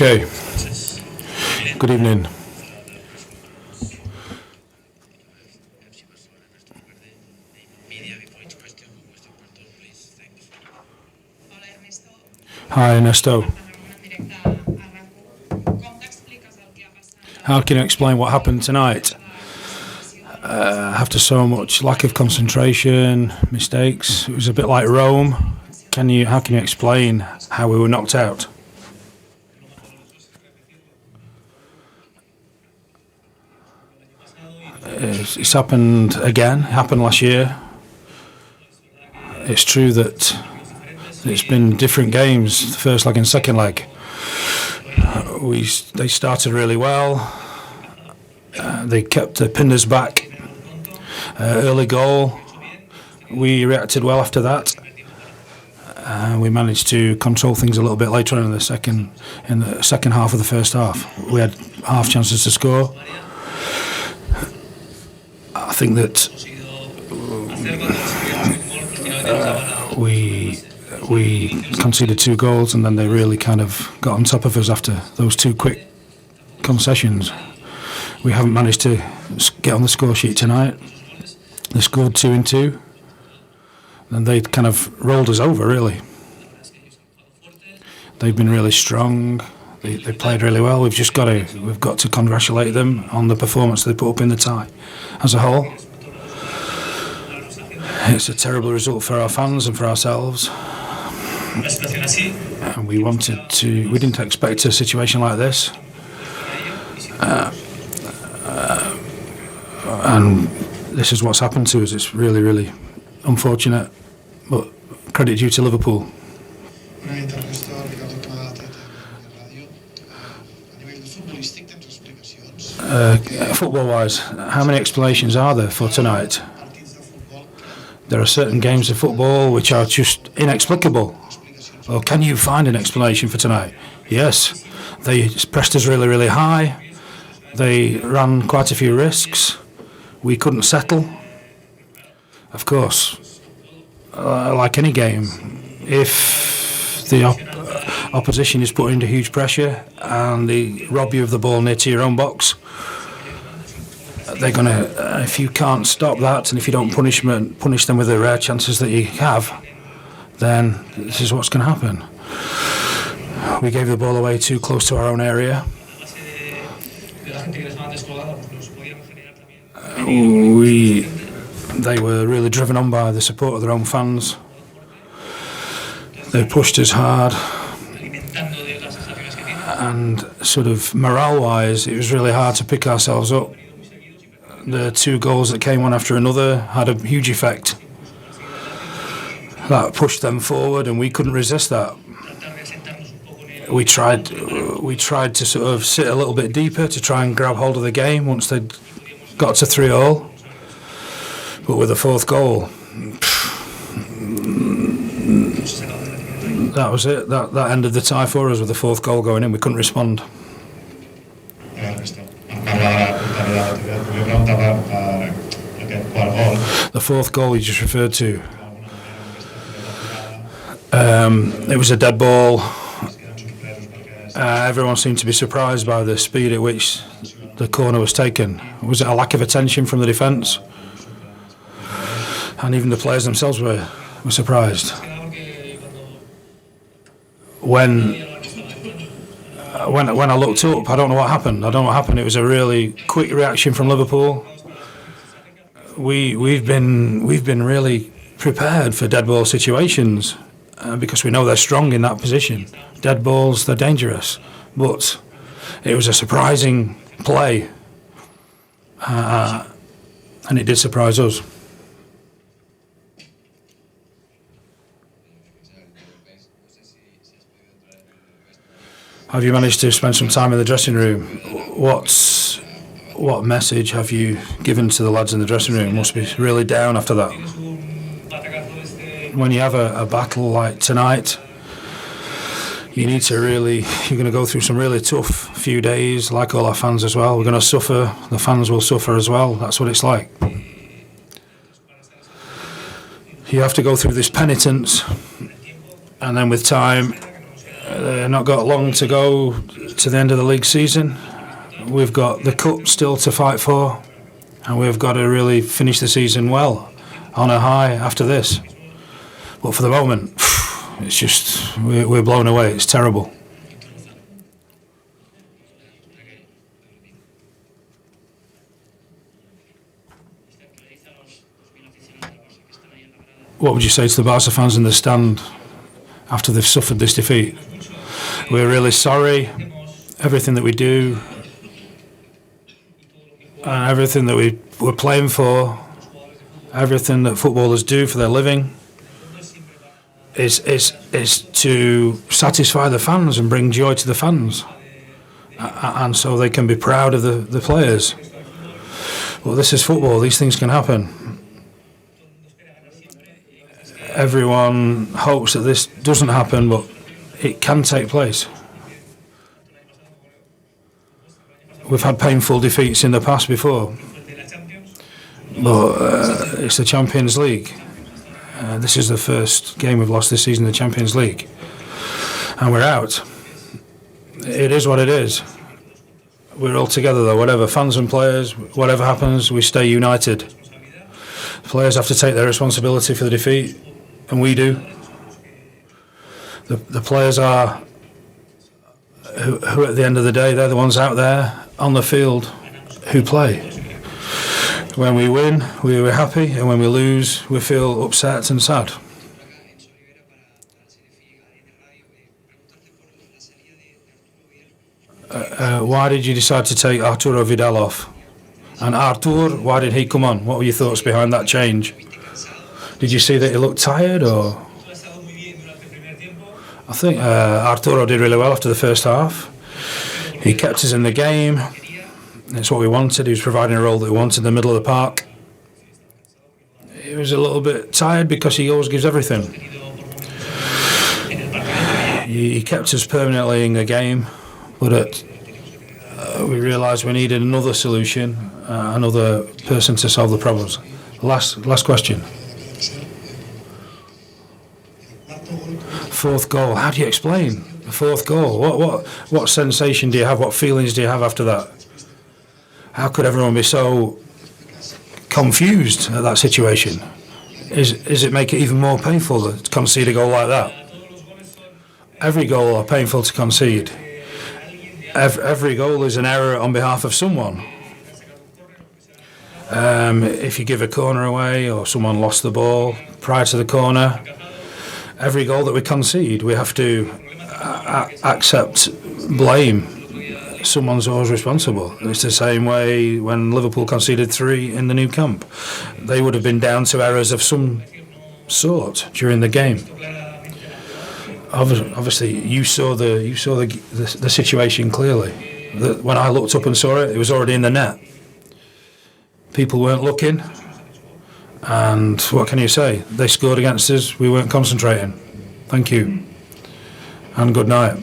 Okay. Good evening. Hi, Ernesto. How can you explain what happened tonight? After so much lack of concentration, mistakes, it was a bit like Rome. How can you explain how we were knocked out? It's happened again. It happened last year. It's true that it's been different games, the first leg and second leg. They started really well. They pinned us back. Early goal. We reacted well after that. We managed to control things a little bit later on in the second half of the first half. We had half chances to score. I think that we conceded 2 goals, and then they really kind of got on top of us after those 2 quick concessions. We haven't managed to get on the score sheet tonight. They scored 2 in 2, and they kind of rolled us over, really. They've been really strong. They played really well. We've got to congratulate them on the performance they put up in the tie as a whole. It's a terrible result for our fans and for ourselves. And we didn't expect a situation like this. And this is what's happened to us. It's really, really unfortunate, but credit due to Liverpool. Football-wise, how many explanations are there for tonight? There are certain games of football which are just inexplicable. Or can you find an explanation for tonight? Yes, they pressed us really, really high. They ran quite a few risks. We couldn't settle. Of course, like any game, if the opposition is put under huge pressure and they rob you of the ball near to your own box, they're going to, if you can't stop that and if you don't punish them with the rare chances that you have, then this is what's going to happen. We gave the ball away too close to our own area. They were really driven on by the support of their own fans. They pushed us hard. And sort of morale-wise, it was really hard to pick ourselves up. The 2 goals that came one after another had a huge effect. That pushed them forward, and we couldn't resist that. We tried to sort of sit a little bit deeper to try and grab hold of the game once they'd got to 3-3. But with the 4th goal, that was it. That ended the tie for us with the 4th goal going in. We couldn't respond. The 4th goal you just referred to. It was a dead ball. Everyone seemed to be surprised by the speed at which the corner was taken. Was it a lack of attention from the defence? And even the players themselves were surprised. When I looked up, I don't know what happened. It was a really quick reaction from Liverpool. We've been really prepared for dead ball situations because we know they're strong in that position. Dead balls, they're dangerous. But it was a surprising play, and it did surprise us. Have you managed to spend some time in the dressing room? What message have you given to the lads in the dressing room? Must be really down after that. When you have a battle like tonight, you're going to go through some really tough few days, like all our fans as well. We're going to suffer. The fans will suffer as well. That's what it's like. You have to go through this penitence, and then with time, They've not got long to go to the end of the league season. We've got the cup still to fight for, and we've got to really finish the season well, on a high after this. But for the moment, it's just, we're blown away. It's terrible. What would you say to the Barca fans in the stand after they've suffered this defeat? We're really sorry. Everything that we do and everything that we're playing for, everything that footballers do for their living is to satisfy the fans and bring joy to the fans, and so they can be proud of the players. Well, this is football. These things can happen. Everyone hopes that this doesn't happen, but it can take place. We've had painful defeats in the past before, but it's the Champions League. This is the first game we've lost this season in the Champions League, and we're out. It is what it is. We're all together though, whatever, fans and players, whatever happens, we stay united. Players have to take their responsibility for the defeat, and we do. The players are, who at the end of the day, they're the ones out there on the field who play. When we win, we're happy, and when we lose, we feel upset and sad. Why did you decide to take Arturo Vidal off? And Artur, why did he come on? What were your thoughts behind that change? Did you see that he looked tired, or? I think Arturo did really well after the first half. He kept us in the game. It's what we wanted. He was providing a role that we wanted in the middle of the park. He was a little bit tired because he always gives everything. He kept us permanently in the game, but we realised we needed another solution, another person to solve the problems. Last question. Fourth goal. How do you explain the fourth goal? What sensation do you have? What feelings do you have after that? How could everyone be so confused at that situation? Is it make it even more painful to concede a goal like that? Every goal are painful to concede. Every goal is an error on behalf of someone. If you give a corner away or someone lost the ball prior to the corner, every goal that we concede, we have to accept blame. Someone's always responsible. It's the same way when Liverpool conceded 3 in the Nou Camp. They would have been down to errors of some sort during the game. Obviously, you saw the situation clearly. When I looked up and saw it, it was already in the net. People weren't looking, and what can you say? They scored against us. We weren't concentrating. Thank you, and good night.